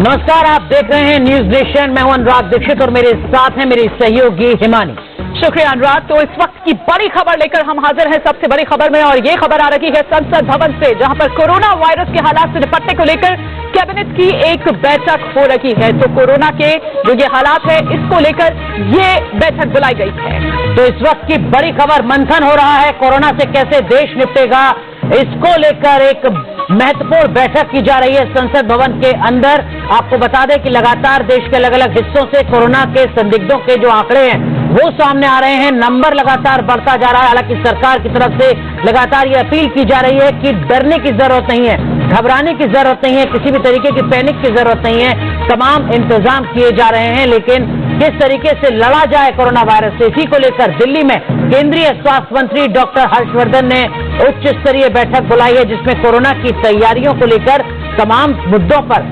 नमस्कार, आप देख रहे हैं न्यूज नेशन। मैं हूं अनुराग दीक्षित और मेरे साथ है मेरी सहयोगी हिमानी। शुक्रिया अनुराग। तो इस वक्त की बड़ी खबर लेकर हम हाजिर हैं सबसे बड़ी खबर में, और ये खबर आ रही है संसद भवन से, जहां पर कोरोना वायरस के हालात से निपटने को लेकर कैबिनेट की एक बैठक हो रही है। तो कोरोना के जो ये हालात है, इसको लेकर ये बैठक बुलाई गई है। तो इस वक्त की बड़ी खबर, मंथन हो रहा है कोरोना से कैसे देश निपटेगा, इसको लेकर एक महत्वपूर्ण बैठक की जा रही है संसद भवन के अंदर। आपको बता दें कि लगातार देश के अलग अलग हिस्सों से कोरोना के संदिग्धों के जो आंकड़े हैं वो सामने आ रहे हैं, नंबर लगातार बढ़ता जा रहा है। हालांकि सरकार की तरफ से लगातार ये अपील की जा रही है कि डरने की जरूरत नहीं है, घबराने की जरूरत नहीं है, किसी भी तरीके की पैनिक की जरूरत नहीं है। तमाम इंतजाम किए जा रहे हैं, लेकिन किस तरीके से लड़ा जाए कोरोना वायरस से, इसी को लेकर दिल्ली में केंद्रीय स्वास्थ्य मंत्री डॉक्टर हर्षवर्धन ने उच्च स्तरीय बैठक बुलाई है, जिसमें कोरोना की तैयारियों को लेकर तमाम मुद्दों पर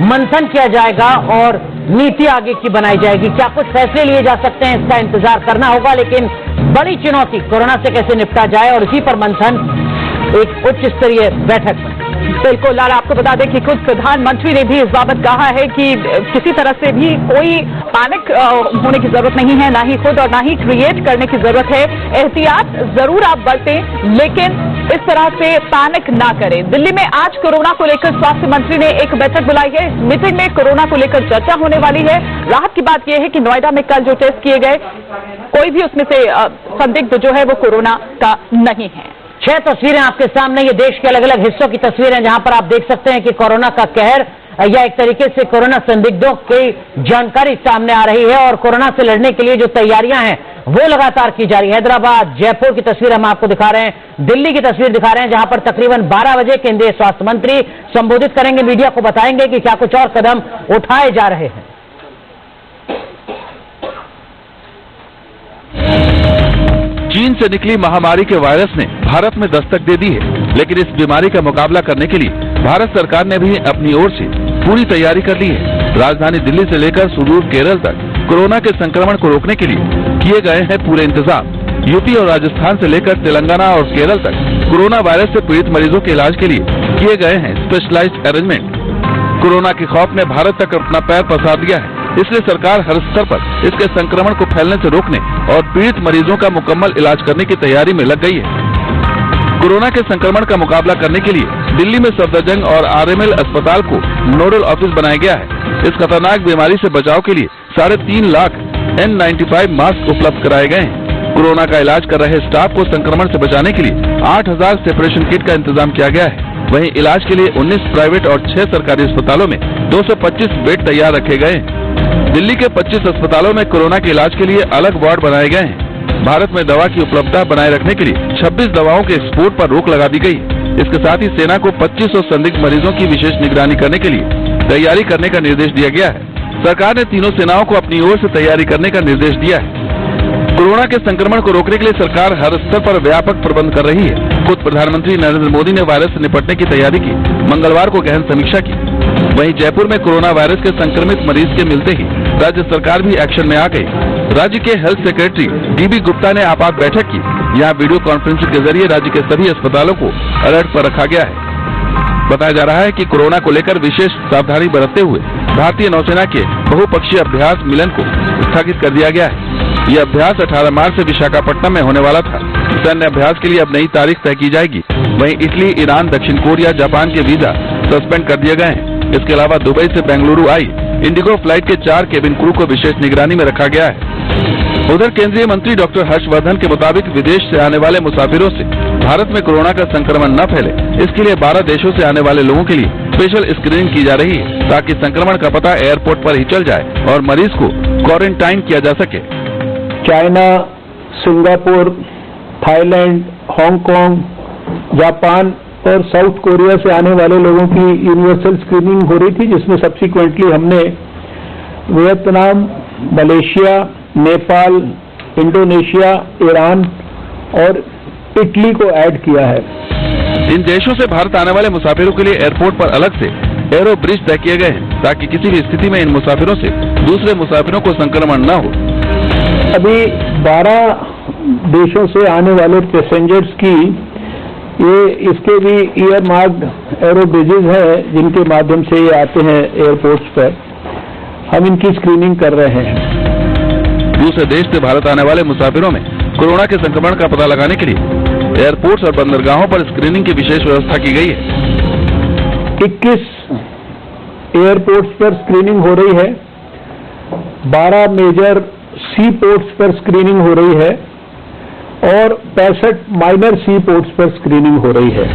मंथन किया जाएगा और नीति आगे की बनाई जाएगी। क्या कुछ फैसले लिए जा सकते हैं, इसका इंतजार करना होगा, लेकिन बड़ी चुनौती कोरोना से कैसे निपटा जाए और इसी पर मंथन एक उच्च स्तरीय बैठक। बिल्कुल, और आपको बता दें कि खुद प्रधानमंत्री ने भी इस बाबत कहा है कि किसी तरह से भी कोई पैनिक होने की जरूरत नहीं है, ना ही खुद और ना ही क्रिएट करने की जरूरत है। एहतियात जरूर आप बरतें, लेकिन इस तरह से पैनिक ना करें। दिल्ली में आज कोरोना को लेकर स्वास्थ्य मंत्री ने एक बैठक बुलाई है। इस मीटिंग में कोरोना को लेकर चर्चा होने वाली है। राहत की बात यह है कि नोएडा में कल जो टेस्ट किए गए, कोई भी उसमें से संदिग्ध जो है वो कोरोना का नहीं है। 6 तस्वीरें आपके सामने, ये देश के अलग अलग हिस्सों की तस्वीरें, जहां पर आप देख सकते हैं कि कोरोना का कहर या एक तरीके से कोरोना संदिग्धों की जानकारी सामने आ रही है और कोरोना से लड़ने के लिए जो तैयारियां हैं वो लगातार की जा रही है। हैदराबाद, जयपुर की तस्वीर हम आपको दिखा रहे हैं, दिल्ली की तस्वीर दिखा रहे हैं, जहां पर तकरीबन 12 बजे केंद्रीय स्वास्थ्य मंत्री संबोधित करेंगे, मीडिया को बताएंगे कि क्या कुछ और कदम उठाए जा रहे हैं। चीन से निकली महामारी के वायरस ने भारत में दस्तक दे दी है, लेकिन इस बीमारी का मुकाबला करने के लिए भारत सरकार ने भी अपनी ओर से पूरी तैयारी कर ली है। राजधानी दिल्ली से लेकर सुदूर केरल तक कोरोना के संक्रमण को रोकने के लिए किए गए हैं पूरे इंतजाम। यूपी और राजस्थान से लेकर तेलंगाना और केरल तक कोरोना वायरस से पीड़ित मरीजों के इलाज के लिए किए गए हैं स्पेशलाइज्ड अरेंजमेंट। कोरोना के खौफ ने भारत तक अपना पैर पसार दिया है, इसलिए सरकार हर स्तर पर इसके संक्रमण को फैलने से रोकने और पीड़ित मरीजों का मुकम्मल इलाज करने की तैयारी में लग गई है। कोरोना के संक्रमण का मुकाबला करने के लिए दिल्ली में सफदरजंग और आरएमएल अस्पताल को नोडल ऑफिस बनाया गया है। इस खतरनाक बीमारी से बचाव के लिए 3.5 लाख N95 मास्क उपलब्ध कराए गए हैं। कोरोना का इलाज कर रहे स्टाफ को संक्रमण से बचाने के लिए 8000 सेपरेशन किट का इंतजाम किया गया है। वहीं इलाज के लिए 19 प्राइवेट और 6 सरकारी अस्पतालों में 225 बेड तैयार रखे गए हैं। दिल्ली के 25 अस्पतालों में कोरोना के इलाज के लिए अलग वार्ड बनाए गए हैं। भारत में दवा की उपलब्धता बनाए रखने के लिए 26 दवाओं के एक्सपोर्ट पर रोक लगा दी गई है। इसके साथ ही सेना को 2500 संदिग्ध मरीजों की विशेष निगरानी करने के लिए तैयारी करने का निर्देश दिया गया है। सरकार ने तीनों सेनाओं को अपनी ओर से तैयारी करने का निर्देश दिया है। कोरोना के संक्रमण को रोकने के लिए सरकार हर स्तर पर व्यापक प्रबंध कर रही है। खुद प्रधानमंत्री नरेंद्र मोदी ने वायरस से निपटने की तैयारी की मंगलवार को गहन समीक्षा की। वहीं जयपुर में कोरोना वायरस के संक्रमित मरीज के मिलते ही राज्य सरकार भी एक्शन में आ गई। राज्य के हेल्थ सेक्रेटरी डीबी गुप्ता ने आपात बैठक की। यहाँ वीडियो कॉन्फ्रेंसिंग के जरिए राज्य के सभी अस्पतालों को अलर्ट पर रखा गया है। बताया जा रहा है कि कोरोना को लेकर विशेष सावधानी बरतते हुए भारतीय नौसेना के बहुपक्षीय अभ्यास मिलन को स्थगित कर दिया गया है। यह अभ्यास 18 मार्च से विशाखापट्टनम में होने वाला था। सैन्य अभ्यास के लिए अब नई तारीख तय की जाएगी। वहीं इटली, ईरान, दक्षिण कोरिया, जापान के वीजा सस्पेंड कर दिए गए हैं। इसके अलावा दुबई से बेंगलुरु आई इंडिगो फ्लाइट के 4 केबिन क्रू को विशेष निगरानी में रखा गया है। उधर केंद्रीय मंत्री डॉक्टर हर्षवर्धन के मुताबिक विदेश से आने वाले मुसाफिरों से भारत में कोरोना का संक्रमण न फैले, इसके लिए 12 देशों से आने वाले लोगों के लिए स्पेशल स्क्रीनिंग की जा रही है, ताकि संक्रमण का पता एयरपोर्ट पर ही चल जाए और मरीज को क्वारंटाइन किया जा सके। China, Singapore, Thailand, Hong Kong, Japan और साउथ कोरिया से आने वाले लोगों की यूनिवर्सल स्क्रीनिंग हो रही थी, जिसमें सब्सिक्वेंटली हमने Vietnam, Malaysia, Nepal, Indonesia, Iran और इटली को ऐड किया है। इन देशों से भारत आने वाले मुसाफिरों के लिए एयरपोर्ट पर अलग से एरो ब्रिज तय किए गए हैं, ताकि किसी भी स्थिति में इन मुसाफिरों से दूसरे मुसाफिरों को संक्रमण न हो। अभी 12 देशों से आने वाले पैसेंजर्स की ये इसके भी ईयर मार्क्ड एरो ब्रिजेज हैं जिनके माध्यम से ये आते हैं एयरपोर्ट्स पर। हम इनकी स्क्रीनिंग कर रहे हैं। दूसरे देश से भारत आने वाले मुसाफिरों में कोरोना के संक्रमण का पता लगाने के लिए एयरपोर्ट्स और बंदरगाहों पर स्क्रीनिंग की विशेष व्यवस्था की गई है। 21 एयरपोर्ट्स पर स्क्रीनिंग हो रही है, 12 मेजर सी पोर्ट्स पर स्क्रीनिंग हो रही है और 65 माइनर सी पोर्ट्स पर स्क्रीनिंग हो रही है।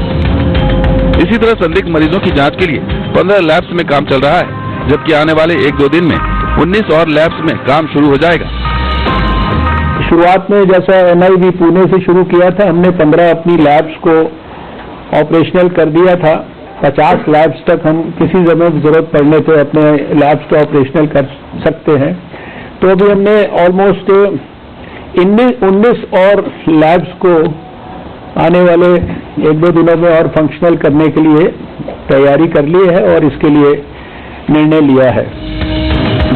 इसी तरह संदिग्ध मरीजों की जांच के लिए 15 लैब्स में काम चल रहा है, जबकि आने वाले 1-2 दिन में 19 और लैब्स में काम शुरू हो जाएगा। शुरुआत में जैसा NIV पुणे से शुरू किया था, हमने 15 अपनी लैब्स को ऑपरेशनल कर दिया था। 50 लैब्स तक हम किसी समय जरूरत पड़ने पे अपने लैब्स को ऑपरेशनल कर सकते हैं। तो अभी हमने ऑलमोस्ट 19 और लैब्स को आने वाले 1-2 दिनों में और फंक्शनल करने के लिए तैयारी कर ली है और इसके लिए निर्णय लिया है।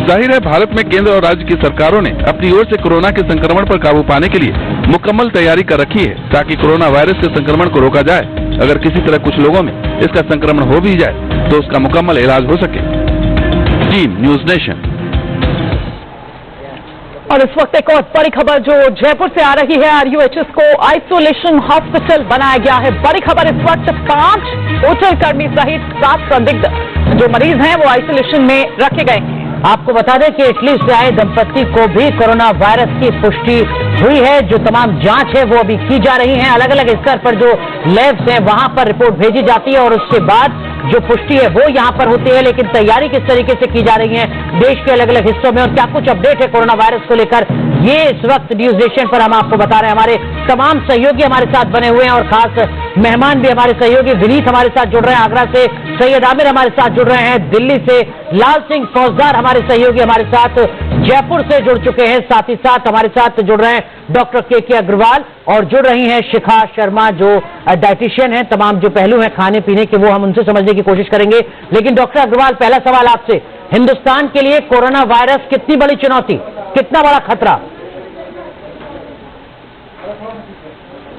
जाहिर है भारत में केंद्र और राज्य की सरकारों ने अपनी ओर से कोरोना के संक्रमण पर काबू पाने के लिए मुकम्मल तैयारी कर रखी है, ताकि कोरोना वायरस के संक्रमण को रोका जाए। अगर किसी तरह कुछ लोगों में इसका संक्रमण हो भी जाए तो उसका मुकम्मल इलाज हो सके। Team news nation. और इस वक्त एक और बड़ी खबर जो जयपुर से आ रही है, RUHS को आइसोलेशन हॉस्पिटल बनाया गया है। बड़ी खबर इस वक्त 5 होटल कर्मी सहित 7 संदिग्ध जो मरीज हैं वो आइसोलेशन में रखे गए हैं। आपको बता दें कि इटली से आए दंपति को भी कोरोना वायरस की पुष्टि हुई है। जो तमाम जांच है वो अभी की जा रही है। अलग अलग स्तर पर जो लैब्स हैं वहां पर रिपोर्ट भेजी जाती है और उसके बाद जो पुष्टि है वो यहां पर होती है। लेकिन तैयारी किस तरीके से की जा रही है देश के अलग अलग हिस्सों में और क्या कुछ अपडेट है कोरोना वायरस को लेकर, ये इस वक्त न्यूज नेशन पर हम आपको बता रहे हैं। हमारे तमाम सहयोगी हमारे साथ बने हुए हैं और खास मेहमान भी हमारे सहयोगी विनीत हमारे साथ जुड़ रहे हैं, आगरा से सैयद आमिर हमारे साथ जुड़ रहे हैं, दिल्ली से लाल सिंह फौजदार हमारे सहयोगी हमारे साथ जयपुर से जुड़ चुके हैं, साथ ही साथ हमारे साथ जुड़ रहे हैं डॉक्टर के अग्रवाल और जुड़ रही हैं शिखा शर्मा जो डाइटिशियन है। तमाम जो पहलू हैं खाने पीने के वो हम उनसे समझने की कोशिश करेंगे। लेकिन डॉक्टर अग्रवाल, पहला सवाल आपसे, हिंदुस्तान के लिए कोरोना वायरस कितनी बड़ी चुनौती, कितना बड़ा खतरा?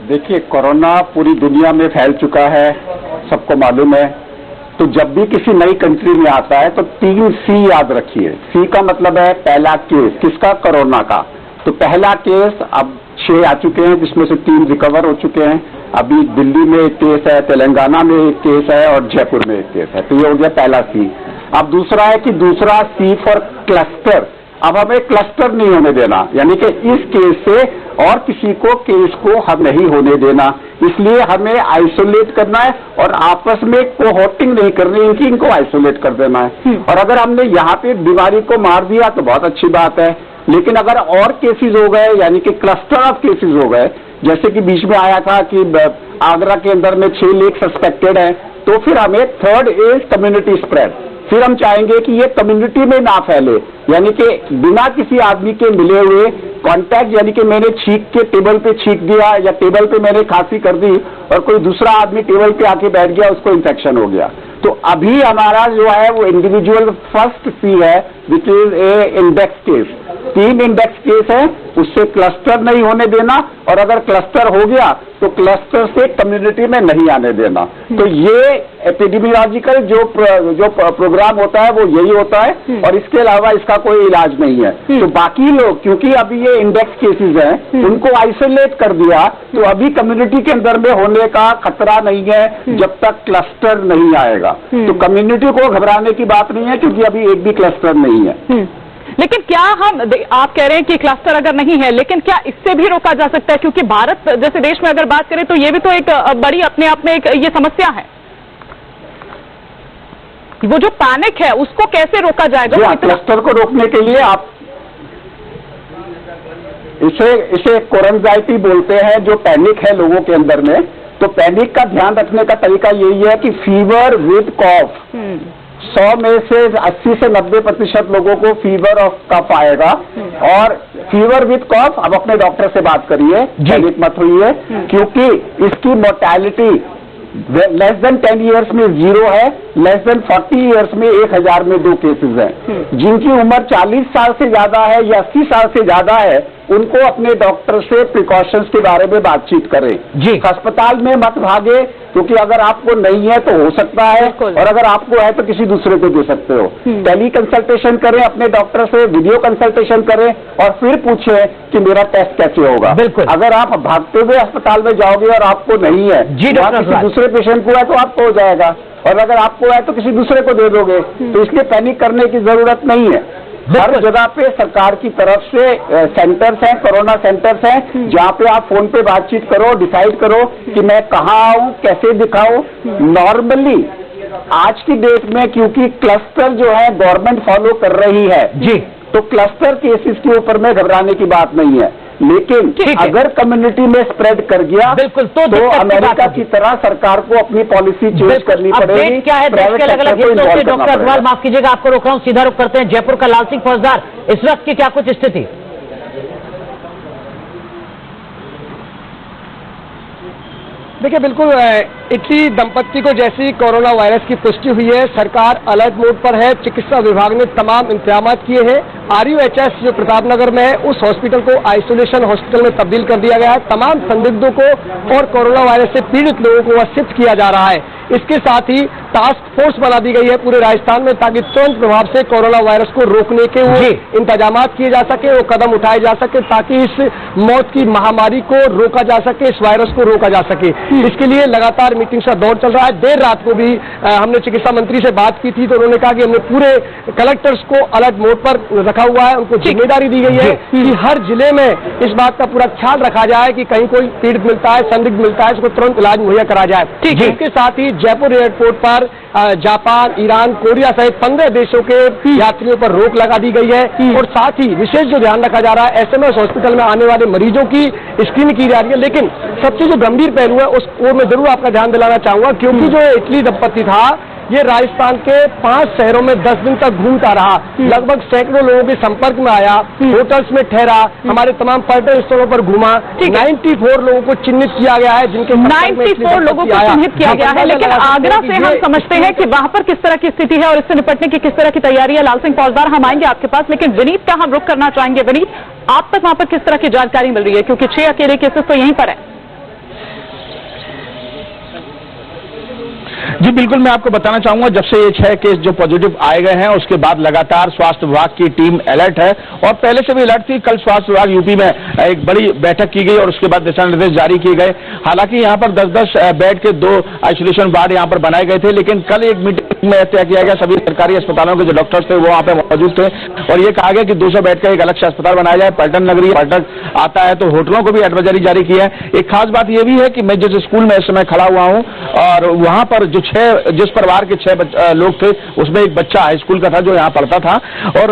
देखिए, कोरोना पूरी दुनिया में फैल चुका है, सबको मालूम है। तो जब भी किसी नई कंट्री में आता है तो 3 C याद रखिए। C का मतलब है पहला केस, किसका? कोरोना का। तो पहला केस अब 6 आ चुके हैं, जिसमें से 3 रिकवर हो चुके हैं। अभी दिल्ली में एक केस है, तेलंगाना में एक केस है और जयपुर में एक केस है। तो ये हो गया पहला C। अब दूसरा है कि दूसरा C फॉर क्लस्टर। अब हमें क्लस्टर नहीं होने देना, यानी कि इस केस से और किसी को केस को हम नहीं होने देना, इसलिए हमें आइसोलेट करना है और आपस में कोहोर्टिंग नहीं करनी, इनको आइसोलेट कर देना है। और अगर हमने यहाँ पे बीमारी को मार दिया तो बहुत अच्छी बात है, लेकिन अगर और केसेस हो गए, यानी कि क्लस्टर ऑफ केसेस हो गए, जैसे कि बीच में आया था कि आगरा के अंदर में 6 लोग सस्पेक्टेड हैं, तो फिर हमें थर्ड इज कम्युनिटी स्प्रेड। फिर हम चाहेंगे कि ये कम्युनिटी में ना फैले, यानी कि बिना किसी आदमी के मिले हुए कांटेक्ट, यानी कि मैंने छींक के टेबल पे छींक दिया या टेबल पे मैंने खांसी कर दी और कोई दूसरा आदमी टेबल पे आके बैठ गया, उसको इन्फेक्शन हो गया। तो अभी हमारा जो है वो इंडिविजुअल फर्स्ट C है, which is a index case. 3 index case है, उससे क्लस्टर नहीं होने देना, और अगर क्लस्टर हो गया तो क्लस्टर से कम्युनिटी में नहीं आने देना। तो ये एपिडेमियोलॉजिकल जो प्रोग्राम होता है वो यही होता है, और इसके अलावा इसका कोई इलाज नहीं है। तो बाकी लोग, क्योंकि अभी ये इंडेक्स केसेस हैं, उनको आइसोलेट कर दिया, तो अभी कम्युनिटी के अंदर में होने का खतरा नहीं है जब तक क्लस्टर नहीं आएगा। तो कम्युनिटी को घबराने की बात नहीं है, क्योंकि अभी एक भी क्लस्टर नहीं है। लेकिन क्या आप कह रहे हैं कि क्लस्टर अगर नहीं है, लेकिन क्या इससे भी रोका जा सकता है? क्योंकि भारत जैसे देश में अगर बात करें तो ये भी तो एक बड़ी अपने आप में एक ये समस्या है। वो जो पैनिक है उसको कैसे रोका जाएगा? क्लस्टर को रोकने के लिए आप इसे कोरेंजाइटी बोलते हैं, जो पैनिक है लोगों के अंदर में। तो पैनिक का ध्यान रखने का तरीका यही है कि फीवर विद कॉफ, 100 में से 80 से 90% लोगों को फीवर और कफ आएगा। और फीवर विद कफ, अब अपने डॉक्टर से बात करिए, पैनिक मत होइए, क्योंकि इसकी मोर्टेलिटी लेस देन 10 ईयर्स में 0 है, लेस देन 40 ईयर्स में 1000 में 2 केसेस हैं। जिनकी उम्र 40 साल से ज्यादा है या 80 साल से ज्यादा है, उनको अपने डॉक्टर से प्रिकॉशंस के बारे में बातचीत करें जी। अस्पताल में मत भागे, क्योंकि अगर आपको नहीं है तो हो सकता है, और अगर आपको है तो किसी दूसरे को दे सकते हो। टेली कंसल्टेशन करें अपने डॉक्टर से, वीडियो कंसल्टेशन करें और फिर पूछें कि मेरा टेस्ट कैसे होगा। बिल्कुल। अगर आप भागते हुए अस्पताल में जाओगे और आपको नहीं है, जी वहाँ डॉक्टर किसी दूसरे पेशेंट को है तो आपको हो जाएगा, और अगर आपको है तो किसी दूसरे को दे दोगे, तो इसलिए पैनिक करने की जरूरत नहीं है। हर जगह पे सरकार की तरफ से सेंटर्स हैं, कोरोना सेंटर्स हैं, जहाँ पे आप फोन पे बातचीत करो, डिसाइड करो कि मैं कहाँ आऊँ, कैसे दिखाऊं। नॉर्मली आज की डेट में क्योंकि क्लस्टर जो है गवर्नमेंट फॉलो कर रही है जी, तो क्लस्टर केसेस के ऊपर में घबराने की बात नहीं है, लेकिन अगर कम्युनिटी में स्प्रेड कर गया बिल्कुल तो अमेरिका की तरह सरकार को अपनी पॉलिसी चेंज करनी पड़ेगी। क्या है देश के अलग अलग हिस्सों से? डॉक्टर अग्रवाल माफ कीजिएगा, आपको रोक रहा हूं, सीधा रुख करते हैं जयपुर का लाल सिंह फौजदार, इस वक्त की क्या कुछ स्थिति? देखिए, बिल्कुल इटली दंपत्ति को जैसी कोरोना वायरस की पुष्टि हुई है, सरकार अलर्ट मोड पर है। चिकित्सा विभाग ने तमाम इंतजाम किए हैं। RUHS जो प्रतापनगर में है, उस हॉस्पिटल को आइसोलेशन हॉस्पिटल में तब्दील कर दिया गया है। तमाम संदिग्धों को और कोरोना वायरस से पीड़ित लोगों को शिफ्ट किया जा रहा है। इसके साथ ही टास्क फोर्स बना दी गई है पूरे राजस्थान में, ताकि तुरंत प्रभाव से कोरोना वायरस को रोकने के वो इंतजाम किए जा सके, वो कदम उठाए जा सके, ताकि इस मौत की महामारी को रोका जा सके, इस वायरस को रोका जा सके। इसके लिए लगातार मीटिंग का दौर चल रहा है। देर रात को भी हमने चिकित्सा मंत्री से बात की थी, तो उन्होंने कहा कि हमने पूरे कलेक्टर्स को अलर्ट मोड पर रखा हुआ है। उनको जिम्मेदारी दी गई है कि हर जिले में इस बात का पूरा ख्याल रखा जाए कि कहीं कोई पीड़ित मिलता है, संदिग्ध मिलता है, इसको तुरंत इलाज मुहैया करा जाए। इसके साथ ही जयपुर एयरपोर्ट पर जापान, ईरान, कोरिया सहित 15 देशों के यात्रियों पर रोक लगा दी गई है। और साथ ही विशेष जो ध्यान रखा जा रहा है, SMS हॉस्पिटल में आने वाले मरीजों की स्क्रीनिंग की जा रही है। लेकिन सबसे जो गंभीर पहलू है उस वो मैं जरूर आपका ध्यान दिलाना चाहूंगा, क्योंकि जो इटली दंपत्ति था, ये राजस्थान के 5 शहरों में 10 दिन तक घूमता रहा, लगभग सैकड़ों लोगों के संपर्क में आया, होटल्स में ठहरा, हमारे तमाम पर्यटन स्थलों पर घूमा। 94 लोगों को चिन्हित किया गया है, जिनके 94 लोगों को चिन्हित किया गया है। लेकिन आगरा से हम समझते हैं कि वहां पर किस तरह की स्थिति है और इससे निपटने की किस तरह की तैयारी है। लाल सिंह फौजदार, हम आएंगे आपके पास, लेकिन विनीत का हम रुख करना चाहेंगे। विनीत, आप तक वहां पर किस तरह की जानकारी मिल रही है, क्योंकि 6 अकेले केसेस तो यहीं पर है? जी बिल्कुल, मैं आपको बताना चाहूंगा, जब से ये 6 केस जो पॉजिटिव आए गए हैं, उसके बाद लगातार स्वास्थ्य विभाग की टीम अलर्ट है, और पहले से भी अलर्ट थी। कल स्वास्थ्य विभाग यूपी में एक बड़ी बैठक की गई और उसके बाद दिशा निर्देश जारी किए गए। हालांकि यहाँ पर 10-10 बेड के 2 आइसोलेशन वार्ड यहाँ पर बनाए गए थे, लेकिन कल एक मीटिंग में तय किया गया, सभी सरकारी अस्पतालों के जो डॉक्टर्स थे वो वहाँ पे मौजूद थे, और ये कहा गया कि 200 बेड का एक अलग से अस्पताल बनाया जाए। पर्यटन नगरी पर्यटक आता है तो होटलों को भी एडवाइजरी जारी की है। एक खास बात यह भी है कि मैं जिस स्कूल में इस समय खड़ा हुआ हूँ, और वहाँ पर जो जिस परिवार के 6 लोग थे, उसमें एक बच्चा हाई स्कूल का था जो यहाँ पढ़ता था, और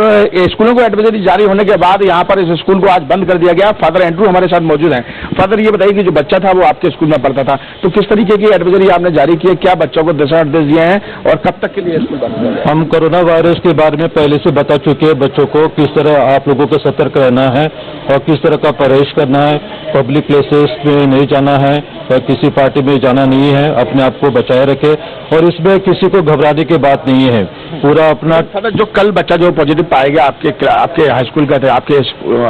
स्कूलों को एडवाइजरी जारी होने के बाद यहाँ पर इस स्कूल को आज बंद कर दिया गया। फादर एंड्रू हमारे साथ मौजूद हैं। फादर, ये बताइए कि जो बच्चा था वो आपके स्कूल में पढ़ता था, तो किस तरीके की एडवाइजरी आपने जारी की है, क्या बच्चों को दिशा निर्देश दिए हैं, और कब तक के लिए स्कूल बंद? हम कोरोना वायरस के बारे में पहले से बता चुके हैं बच्चों को, किस तरह आप लोगों को सतर्क रहना है और किस तरह का परहेज करना है। पब्लिक प्लेसेस में नहीं जाना है और किसी पार्टी में जाना नहीं है, अपने आप को बचाए रखे, और इसमें किसी को घबराने की बात नहीं है। पूरा अपना जो कल बच्चा जो पॉजिटिव पाया गया आपके हाई स्कूल का था, आपके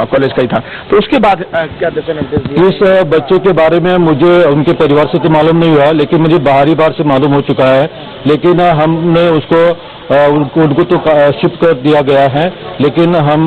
कॉलेज का ही था, तो उसके बाद क्या दिशा निर्देश दिए? इस बच्चे के बारे में मुझे उनके परिवार से तो मालूम नहीं हुआ, लेकिन मुझे बाहरी बार से मालूम हो चुका है। लेकिन हमने उसको उनको तो शिफ्ट कर दिया गया है, लेकिन हम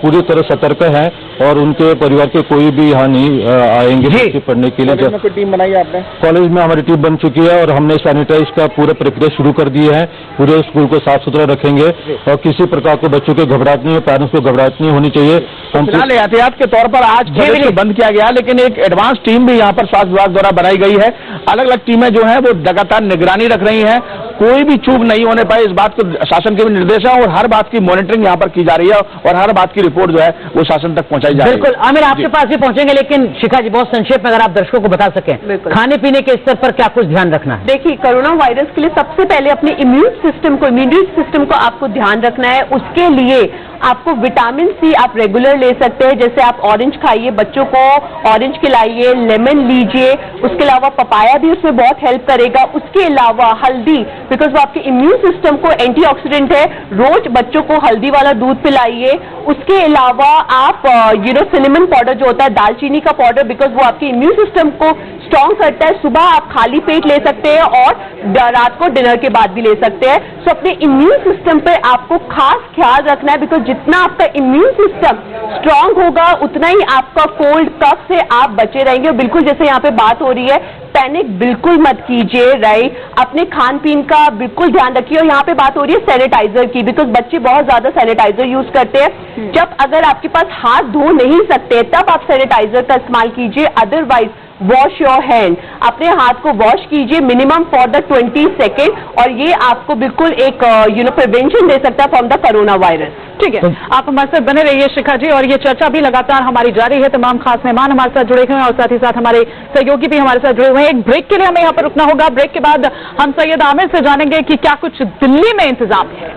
पूरी तरह सतर्क हैं और उनके परिवार के कोई भी यहाँ नहीं आएंगे पढ़ने के लिए। कोई टीम बनाई है आपने? कॉलेज में हमारी टीम बन चुकी है और हमने सैनिटाइज का पूरा प्रक्रिया शुरू कर दी है। पूरे स्कूल को साफ सुथरा रखेंगे और किसी प्रकार के बच्चों को घबराहट नहीं हो, पेरेंट्स को घबराहट नहीं होनी चाहिए। हम फिलहाल एहतियात के तौर पर आज कॉलेज को बंद किया गया, लेकिन एक एडवांस टीम भी यहाँ पर स्वास्थ्य विभाग द्वारा बनाई गई है। अलग अलग टीमें जो है वो लगातार निगरानी रख रही है, कोई भी चूक नहीं होने पाए, इस बात को शासन के भी निर्देश है, और हर बात की मॉनिटरिंग यहाँ पर की जा रही है और हर बात की रिपोर्ट जो है वो शासन तक पहुंचाई जा रही है। बिल्कुल आमिर, आपके पास भी पहुंचेंगे, लेकिन शिखा जी बहुत संक्षेप में अगर आप दर्शकों को बता सकें, खाने पीने के स्तर पर क्या कुछ ध्यान रखना है? देखिए, कोरोना वायरस के लिए सबसे पहले अपने इम्यून सिस्टम को आपको ध्यान रखना है। उसके लिए आपको विटामिन सी आप रेगुलर ले सकते हैं, जैसे आप ऑरेंज खाइए, बच्चों को ऑरेंज खिलाइए, लेमन लीजिए, उसके अलावा पपाया भी उसमें बहुत हेल्प करेगा। उसके अलावा हल्दी, बिकॉज वो आपके इम्यून सिस्टम को एंटीऑक्सीडेंट है, रोज बच्चों को हल्दी वाला दूध पिलाइए। उसके अलावा आप सिनेमन पाउडर जो होता है, दालचीनी का पाउडर, बिकॉज वो आपके इम्यून सिस्टम को स्ट्रॉन्ग करता है। सुबह आप खाली पेट ले सकते हैं और रात को डिनर के बाद भी ले सकते हैं। सो अपने इम्यून सिस्टम पे आपको खास ख्याल रखना है, बिकॉज जितना आपका इम्यून सिस्टम स्ट्रांग होगा उतना ही आपका कोल्ड कफ से आप बचे रहेंगे। और बिल्कुल जैसे यहाँ पे बात हो रही है, पैनिक बिल्कुल मत कीजिए, राइट। अपने खान पीन का बिल्कुल ध्यान रखिए। और यहाँ पे बात हो रही है सैनिटाइजर की, बिकॉज बच्चे बहुत ज्यादा सैनिटाइजर यूज करते हैं। जब अगर आपके पास हाथ धो नहीं सकते तब आप सैनिटाइजर का इस्तेमाल कीजिए, अदरवाइज वॉश योर हैंड, अपने हाथ को वॉश कीजिए मिनिमम फॉर द 20 सेकेंड, और ये आपको बिल्कुल एक प्रिवेंशन दे सकता है फ्रॉम द कोरोना वायरस। ठीक है, आप हमारे साथ बने रहिए शिखा जी, और ये चर्चा भी लगातार हमारी जारी है। तमाम खास मेहमान हमारे साथ जुड़े हुए हैं और साथ ही साथ हमारे सहयोगी भी हमारे साथ जुड़े हुए हैं। एक ब्रेक के लिए हमें यहाँ पर रुकना होगा। ब्रेक के बाद हम सैयद आमिर से जानेंगे कि क्या कुछ दिल्ली में इंतजाम है।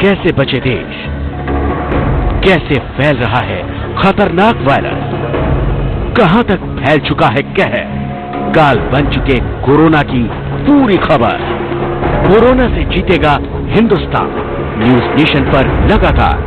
कैसे बचे देश, कैसे फैल रहा है खतरनाक वायरस, कहां तक फैल चुका है कहर, काल बन चुके कोरोना की पूरी खबर। कोरोना से जीतेगा हिंदुस्तान, न्यूज नेशन पर लगातार।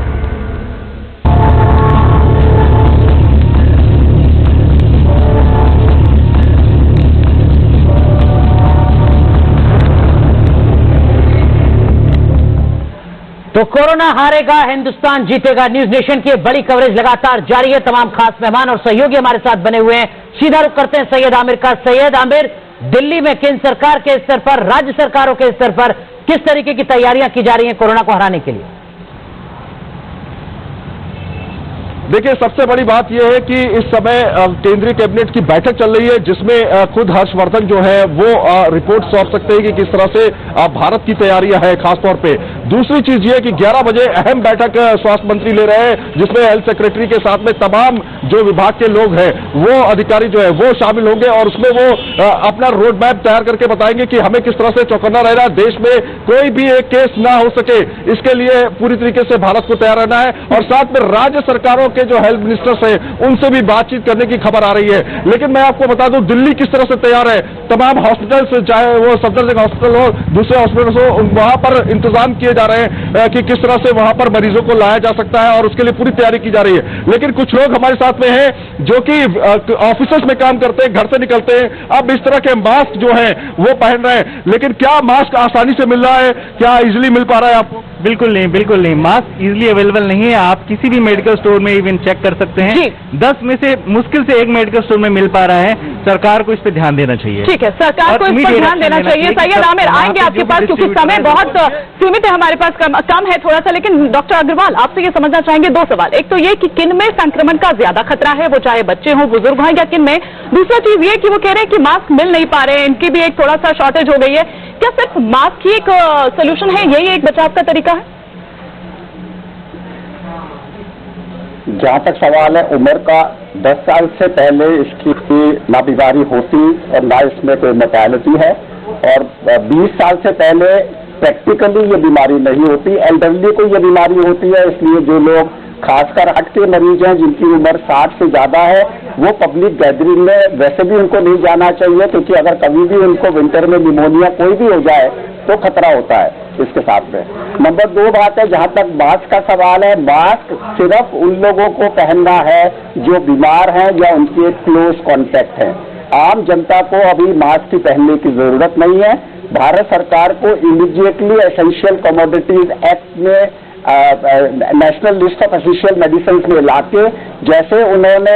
तो कोरोना हारेगा, हिंदुस्तान जीतेगा, न्यूज नेशन की बड़ी कवरेज लगातार जारी है। तमाम खास मेहमान और सहयोगी हमारे साथ बने हुए हैं। सीधा रुख करते हैं सैयद आमिर का। सैयद आमिर, दिल्ली में केंद्र सरकार के स्तर पर, राज्य सरकारों के स्तर पर किस तरीके की तैयारियां की जा रही हैं कोरोना को हराने के लिए? देखिए, सबसे बड़ी बात यह है कि इस समय केंद्रीय कैबिनेट की बैठक चल रही है, जिसमें खुद हर्षवर्धन जो है वो रिपोर्ट सौंप सकते हैं कि किस तरह से भारत की तैयारियां हैं खासतौर पे। दूसरी चीज ये है कि 11 बजे अहम बैठक स्वास्थ्य मंत्री ले रहे हैं, जिसमें हेल्थ सेक्रेटरी के साथ में तमाम जो विभाग के लोग हैं, वो अधिकारी जो है वो शामिल होंगे, और उसमें वो अपना रोड मैप तैयार करके बताएंगे कि हमें किस तरह से चौकन्ना रहना है, देश में कोई भी एक केस ना हो सके, इसके लिए पूरी तरीके से भारत को तैयार रहना है। और साथ में राज्य सरकारों के जो हेल्थ मिनिस्टर्स हैं उनसे भी बातचीत करने की खबर आ रही है। लेकिन मैं आपको बता दूं, दिल्ली किस तरह से तैयार है। तमाम हॉस्पिटल्स, चाहे वो सफदरजंग हॉस्पिटल हो, दूसरे हॉस्पिटल्स हो, वहां पर इंतजाम किए जा रहे हैं कि किस तरह से वहां पर मरीजों को लाया जा सकता है, और उसके लिए पूरी तैयारी की जा रही है। लेकिन कुछ लोग हमारे साथ में हैं जो कि ऑफिस में काम करते हैं, घर से निकलते हैं, अब इस तरह के मास्क जो है वो पहन रहे हैं। लेकिन क्या मास्क आसानी से मिल रहा है? क्या इजिली मिल पा रहा है आपको? बिल्कुल नहीं, बिल्कुल नहीं। मास्क इजीली अवेलेबल नहीं है। आप किसी भी मेडिकल स्टोर में इवन चेक कर सकते हैं। 10 में से मुश्किल से एक मेडिकल स्टोर में मिल पा रहा है। सरकार को इस पर ध्यान देना चाहिए। ठीक है, सरकार को इस पर ध्यान देना चाहिए। सैयद आमिर, आएंगे आपके पास क्योंकि समय बहुत सीमित है हमारे पास, कम है थोड़ा सा। लेकिन डॉक्टर अग्रवाल, आपसे ये समझना चाहेंगे 2 सवाल। एक तो ये कि किन में संक्रमण का ज्यादा खतरा है, वो चाहे बच्चे हों, बुजुर्ग हों, या किन में। दूसरा चीज ये कि वो कह रहे हैं कि मास्क मिल नहीं पा रहे हैं, इनकी भी एक थोड़ा सा शॉर्टेज हो गई है। क्या सिर्फ मास्क ही एक सोल्यूशन है, यही एक बचाव का तरीका है? जहाँ तक सवाल है उम्र का, 10 साल से पहले इसकी ना बीमारी होती और ना इसमें कोई मोर्टेलिटी है, और 20 साल से पहले प्रैक्टिकली ये बीमारी नहीं होती। एल्डरली को ये बीमारी होती है, इसलिए जो लोग खासकर हार्ट के मरीज हैं जिनकी उम्र 60 से ज्यादा है, वो पब्लिक गैदरिंग में वैसे भी उनको नहीं जाना चाहिए, क्योंकि अगर कभी भी उनको विंटर में निमोनिया कोई भी हो जाए तो खतरा होता है इसके साथ में। नंबर 2 बात है, जहां तक मास्क का सवाल है, मास्क सिर्फ उन लोगों को पहनना है जो बीमार हैं या उनके क्लोज कॉन्टैक्ट हैं। आम जनता को अभी मास्क की पहनने की जरूरत नहीं है। भारत सरकार को इमीडिएटली एसेंशियल कमोडिटीज एक्ट में national list of essential medicine में लाके, जैसे उन्होंने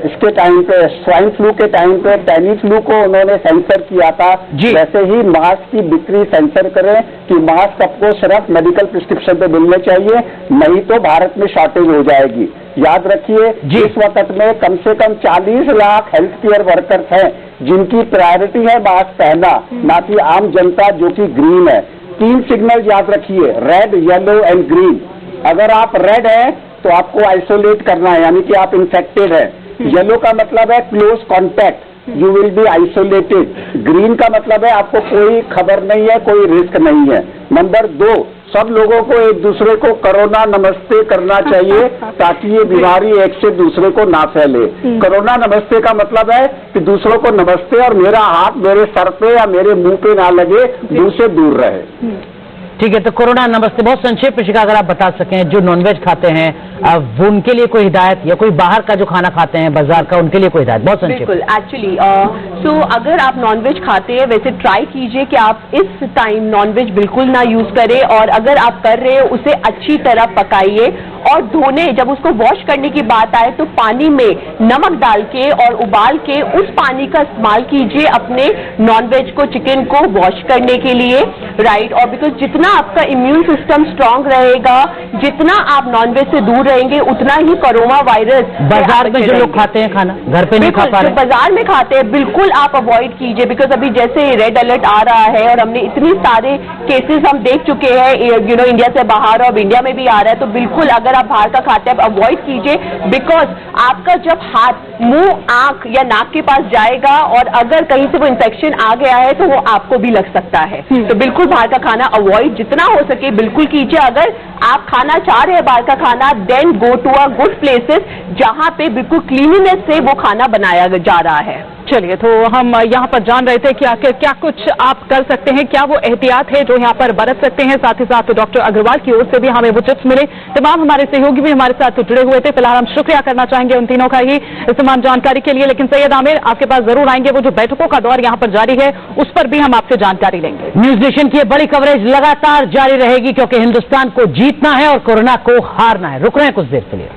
इसके टाइम पे स्वाइन फ्लू के टाइम पे टेनी फ्लू को उन्होंने सेंसर किया था, वैसे ही मास्क की बिक्री सेंसर करें कि मास्क आपको सिर्फ मेडिकल प्रिस्क्रिप्शन पे मिलने चाहिए, नहीं तो भारत में शॉर्टेज हो जाएगी। याद रखिए, इस वक्त में कम से कम 40 लाख हेल्थ केयर वर्कर्स हैं जिनकी प्रायोरिटी है मास्क पहनना, ना कि आम जनता जो कि ग्रीन है। 3 सिग्नल याद रखिए, रेड, येलो एंड ग्रीन। अगर आप रेड है तो आपको आइसोलेट करना है, यानी कि आप इन्फेक्टेड है। येलो का मतलब है close contact, you will be isolated. Green का मतलब है आपको कोई खबर नहीं है, कोई रिस्क नहीं है। नंबर 2, सब लोगों को एक दूसरे को कोरोना नमस्ते करना चाहिए ताकि ये बीमारी एक से दूसरे को ना फैले। कोरोना नमस्ते का मतलब है कि दूसरों को नमस्ते और मेरा हाथ मेरे सर पे या मेरे मुंह पे ना लगे, मुंह से दूर रहे। ठीक है, तो कोरोना नमस्ते बहुत संक्षेप में अगर आप बता सकें, जो नॉनवेज खाते हैं वो उनके लिए कोई हिदायत, या कोई बाहर का जो खाना खाते हैं बाजार का, उनके लिए कोई हिदायत बहुत संक्षेप। बिल्कुल, एक्चुअली सो अगर आप नॉनवेज खाते हैं, वैसे ट्राई कीजिए कि आप इस टाइम नॉनवेज बिल्कुल ना यूज करें, और अगर आप कर रहे हो उसे अच्छी तरह पकाइए और धोने, जब उसको वॉश करने की बात आए तो पानी में नमक डाल के और उबाल के उस पानी का इस्तेमाल कीजिए अपने नॉनवेज को, चिकन को वॉश करने के लिए, राइट। और बिकॉज जितना आपका इम्यून सिस्टम स्ट्रांग रहेगा, जितना आप नॉनवेज से दूर रहेंगे, उतना ही कोरोना वायरस। बाजार में जो लोग खाते हैं खाना घर पे नहीं खा पा रहे, बाजार में खाते हैं, बिल्कुल आप अवॉइड कीजिए। बिकॉज अभी जैसे रेड अलर्ट आ रहा है और हमने इतनी सारे केसेस हम देख चुके हैं, इंडिया से बाहर और इंडिया में भी आ रहा है, तो बिल्कुल अगर आप बाहर का खाते हैं आप अवॉइड कीजिए। बिकॉज आपका जब हाथ मुंह, आंख या नाक के पास जाएगा और अगर कहीं से वो इन्फेक्शन आ गया है तो वो आपको भी लग सकता है। तो बिल्कुल बाहर का खाना अवॉइड जितना हो सके बिल्कुल कीजिए। अगर आप खाना चाह रहे हैं बाहर का खाना, then go to a good places जहां पे बिल्कुल क्लीनिनेस से वो खाना बनाया जा रहा है। चलिए, तो हम यहाँ पर जान रहे थे कि आखिर क्या कुछ आप कर सकते हैं, क्या वो एहतियात है जो यहाँ पर बरत सकते हैं। साथ ही साथ डॉक्टर अग्रवाल की ओर से भी हमें वो टिप्स मिले। तमाम हमारे सहयोगी भी हमारे साथ जुड़े हुए थे। फिलहाल हम शुक्रिया करना चाहेंगे उन तीनों का ही इस तमाम जानकारी के लिए। लेकिन सैयद आमिर, आपके पास जरूर आएंगे, वो जो बैठकों का दौर यहाँ पर जारी है उस पर भी हम आपसे जानकारी लेंगे। न्यूज नेशन की बड़ी कवरेज लगातार जारी रहेगी, क्योंकि हिंदुस्तान को जीतना है और कोरोना को हारना है। रुक रहे हैं कुछ देर के लिए।